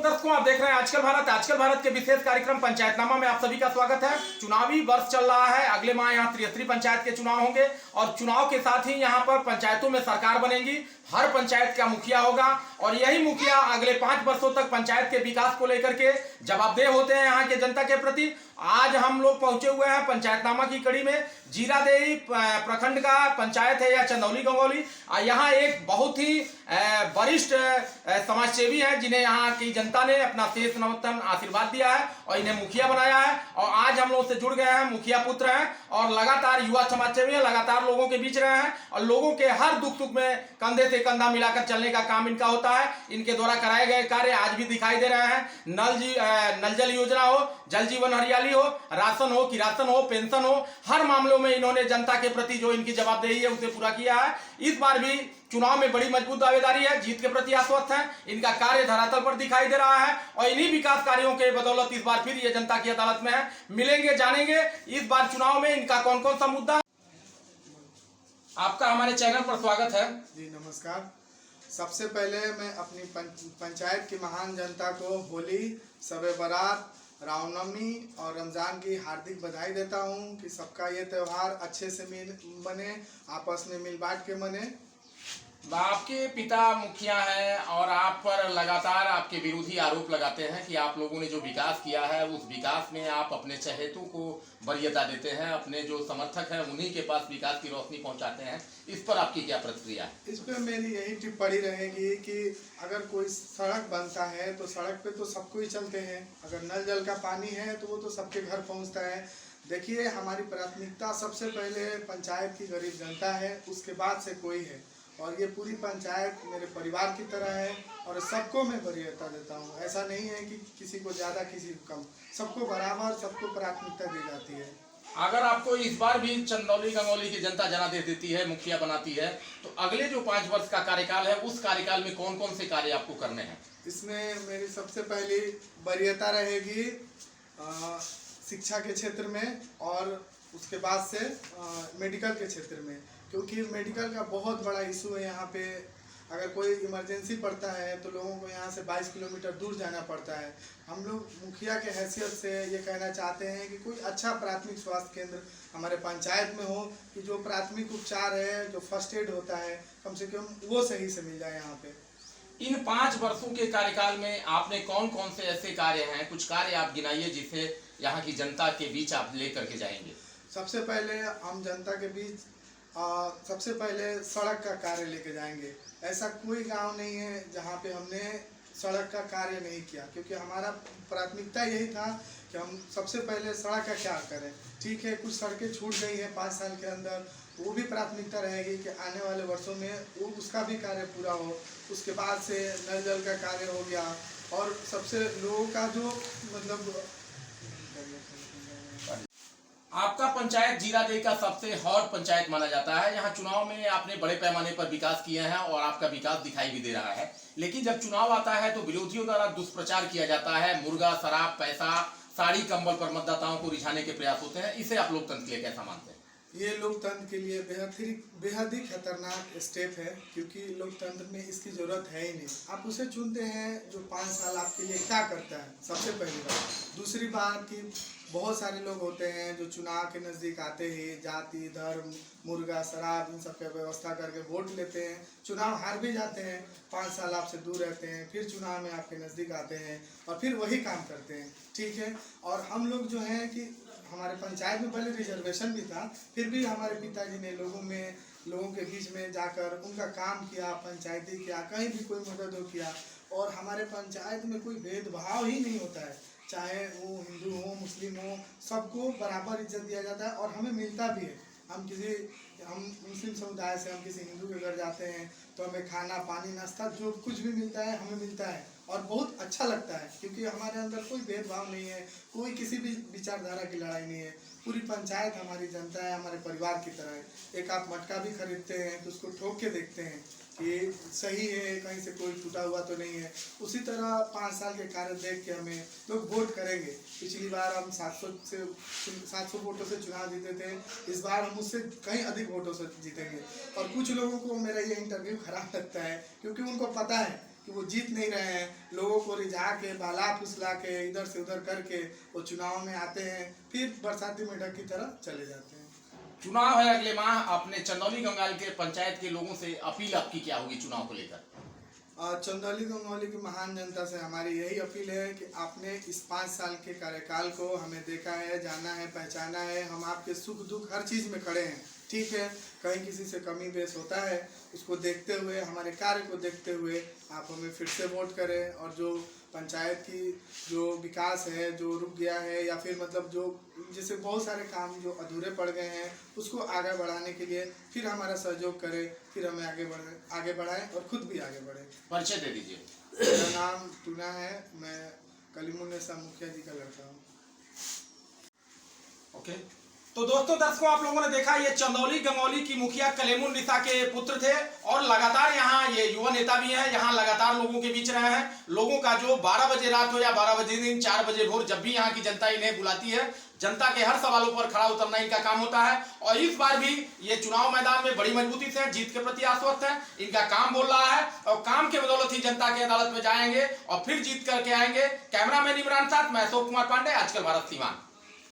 दर्शकों, आप देख रहे हैं आजकल भारत। आजकल भारत के विशेष कार्यक्रम पंचायतनामा में आप सभी का स्वागत है। चुनावी वर्ष चल रहा है। अगले माह यहाँ त्रिस्तरीय पंचायत के चुनाव होंगे और चुनाव के साथ ही यहाँ पर पंचायतों में सरकार बनेगी। हर पंचायत का मुखिया होगा और यही मुखिया अगले 5 वर्षों तक पंचायत के विकास को लेकर के जवाबदेह होते हैं यहाँ के जनता के प्रति। आज हम लोग पहुंचे हुए हैं पंचायतनामा की कड़ी में। जीरादेई प्रखंड का पंचायत है या चंदौली गंगौली। यहाँ एक बहुत ही वरिष्ठ समाजसेवी है जिन्हें यहाँ की जनता ने अपना शेष नवतन आशीर्वाद दिया है और इन्हें मुखिया बनाया है। और आज हम लोग से जुड़ गए हैं, मुखिया पुत्र हैं और लगातार युवा समाजसेवी हैं, लगातार लोगों के बीच रहे हैं और लोगों के हर दुख सुख में कंधे से कंधा मिलाकर चलने का काम इनका होता है। इनके द्वारा कराए गए कार्य आज भी दिखाई दे रहे हैं। नल जल योजना हो, जल जीवन हरियाली हो, राशन हो, किरासन हो, पेंशन हो, हर मामलों में इन्होंने जनता के प्रति जो इनकी जवाबदेही है उसे पूरा किया है। इस बार भी चुनाव में बड़ी मजबूत दावेदारी है, जीत के प्रति आश्वस्त है। इनका कार्य धरातल पर दिखाई दे रहा है और इन्हीं विकास कार्यों के बदौलत इस बार फिर ये जनता की अदालत में है। मिलेंगे, जानेंगे इस बार चुनाव में इनका कौन कौन सा मुद्दा। आपका हमारे चैनल पर स्वागत है। जी नमस्कार। सबसे पहले मैं अपनी पंचायत की महान जनता को होली, शब बारात, रामनवमी और रमज़ान की हार्दिक बधाई देता हूं कि सबका ये त्यौहार अच्छे से बने, आपस में मिल बांट के बने। आपके पिता मुखिया हैं और आप पर लगातार आपके विरोधी आरोप लगाते हैं कि आप लोगों ने जो विकास किया है उस विकास में आप अपने चहेतों को वरीयता देते हैं, अपने जो समर्थक हैं उन्हीं के पास विकास की रोशनी पहुंचाते हैं। इस पर आपकी क्या प्रतिक्रिया है? इस पर मेरी यही टिप्पणी रहेगी कि अगर कोई सड़क बनता है तो सड़क पे तो सबको ही चलते हैं। अगर नल जल का पानी है तो वो तो सबके घर पहुँचता है। देखिए, हमारी प्राथमिकता सबसे पहले पंचायत की गरीब जनता है, उसके बाद से कोई है। और ये पूरी पंचायत मेरे परिवार की तरह है और सबको मैं वरीयता देता हूँ। ऐसा नहीं है कि किसी को ज़्यादा किसी को कम, सबको बराबर, सबको प्राथमिकता दी जाती है। अगर आपको इस बार भी चंदौली गंगौली की जनता जनादेश देती है, मुखिया बनाती है, तो अगले जो 5 वर्ष का कार्यकाल है उस कार्यकाल में कौन कौन से कार्य आपको करने हैं? इसमें मेरी सबसे पहली वरीयता रहेगी शिक्षा के क्षेत्र में और उसके बाद से मेडिकल के क्षेत्र में, क्योंकि मेडिकल का बहुत बड़ा इशू है यहाँ पे। अगर कोई इमरजेंसी पड़ता है तो लोगों को यहाँ से 22 किलोमीटर दूर जाना पड़ता है। हम लोग मुखिया के हैसियत से ये कहना चाहते हैं कि कोई अच्छा प्राथमिक स्वास्थ्य केंद्र हमारे पंचायत में हो कि जो प्राथमिक उपचार है, जो फर्स्ट एड होता है, कम से कम वो सही से मिल जाए यहाँ पे। इन 5 वर्षों के कार्यकाल में आपने कौन कौन से ऐसे कार्य हैं, कुछ कार्य आप गिनाइए जिसे यहाँ की जनता के बीच आप लेकर के जाएंगे। सबसे पहले हम जनता के बीच सबसे पहले सड़क का कार्य लेके जाएंगे। ऐसा कोई गांव नहीं है जहां पे हमने सड़क का कार्य नहीं किया, क्योंकि हमारा प्राथमिकता यही था कि हम सबसे पहले सड़क का क्या करें। ठीक है, कुछ सड़कें छूट गई हैं 5 साल के अंदर, वो भी प्राथमिकता रहेगी कि आने वाले वर्षों में वो उसका भी कार्य पूरा हो। उसके बाद से नल जल का कार्य हो गया और सबसे लोगों का जो मतलब आपका पंचायत जीरादेई का सबसे हॉट पंचायत माना जाता है। यहाँ चुनाव में आपने बड़े पैमाने पर विकास किए हैं और आपका विकास दिखाई भी दे रहा है, लेकिन जब चुनाव आता है तो विरोधियों द्वारा दुष्प्रचार किया जाता है। मुर्गा, शराब, पैसा, साड़ी, कंबल पर मतदाताओं को रिझाने के प्रयास होते हैं। इसे आप लोकतंत्र के लिए कैसा मानते हैं? ये लोकतंत्र के लिए बेहद ही खतरनाक स्टेप है, क्योंकि लोकतंत्र में इसकी ज़रूरत है ही नहीं। आप उसे चुनते हैं जो 5 साल आपके लिए क्या करता है, सबसे पहली बात। दूसरी बात कि बहुत सारे लोग होते हैं जो चुनाव के नज़दीक आते ही जाति, धर्म, मुर्गा, शराब इन सब का व्यवस्था करके वोट लेते हैं, चुनाव हार भी जाते हैं, 5 साल आपसे दूर रहते हैं, फिर चुनाव में आपके नज़दीक आते हैं और फिर वही काम करते हैं। ठीक है, और हम लोग जो हैं कि हमारे पंचायत में पहले रिजर्वेशन भी था, फिर भी हमारे पिताजी ने लोगों के बीच में जाकर उनका काम किया, पंचायती किया, कहीं भी कोई मदद हो किया। और हमारे पंचायत में कोई भेदभाव ही नहीं होता है, चाहे वो हिंदू हो, मुस्लिम हो, सबको बराबर इज्जत दिया जाता है और हमें मिलता भी है। हम मुस्लिम समुदाय से हम किसी हिंदू के घर जाते हैं तो हमें खाना, पानी, नाश्ता जो कुछ भी मिलता है हमें मिलता है और बहुत अच्छा लगता है, क्योंकि हमारे अंदर कोई भेदभाव नहीं है, कोई किसी भी विचारधारा की लड़ाई नहीं है। पूरी पंचायत हमारी जनता है, हमारे परिवार की तरह है। एक आप मटका भी खरीदते हैं तो उसको ठोक के देखते हैं कि सही है, कहीं से कोई टूटा हुआ तो नहीं है। उसी तरह 5 साल के कार्य देख के हमें लोग वोट करेंगे। पिछली बार हम 700 वोटों से चुनाव जीते थे, इस बार हम उससे कहीं अधिक वोटों से जीतेंगे। और कुछ लोगों को मेरा ये इंटरव्यू खराब लगता है, क्योंकि उनको पता है कि वो जीत नहीं रहे हैं, लोगों को रिझा के बहला फुसला के इधर से उधर करके वो चुनाव में आते हैं, फिर बरसाती मेढक की तरह चले जाते हैं। चुनाव है अगले माह, अपने चंदौली गंगाल के पंचायत के लोगों से अपील आपकी क्या होगी चुनाव को लेकर? चंदौली गंगौली की महान जनता से हमारी यही अपील है कि आपने इस 5 साल के कार्यकाल को हमें देखा है, जाना है, पहचाना है। हम आपके सुख दुख हर चीज़ में खड़े हैं, ठीक है। कहीं किसी से कमी बेस होता है, उसको देखते हुए, हमारे कार्य को देखते हुए आप हमें फिर से वोट करें, और जो पंचायत की जो विकास है जो रुक गया है, या फिर मतलब जो जैसे बहुत सारे काम जो अधूरे पड़ गए हैं, उसको आगे बढ़ाने के लिए फिर हमारा सहयोग करें, फिर हमें आगे बढ़ाएं और खुद भी आगे बढ़ें। परिचय दे दीजिए। मेरा नाम टूना है, मैं कलीमुन्नेसा मुखिया जी का लड़का हूँ। ओके, तो दोस्तों दर्शकों, आप लोगों ने देखा ये चंदौली गंगौली की मुखिया कलीमुन्नेसा के पुत्र थे, और लगातार यहाँ ये युवा नेता भी हैं, यहाँ लगातार लोगों के बीच रहे हैं। लोगों का जो 12 बजे रात हो या 12 बजे दिन, 4 बजे भोर, जब भी यहाँ की जनता इन्हें बुलाती है, जनता के हर सवालों पर खड़ा उतरना इनका काम होता है। और इस बार भी ये चुनाव मैदान में बड़ी मजबूती से जीत के प्रति आश्वस्त है। इनका काम बोल रहा है, और काम के बदौलत ही जनता की अदालत में जाएंगे और फिर जीत करके आएंगे। कैमरामैन इमरान साथ, मैं अशोक कुमार पांडे, आजकल भारत सीमा।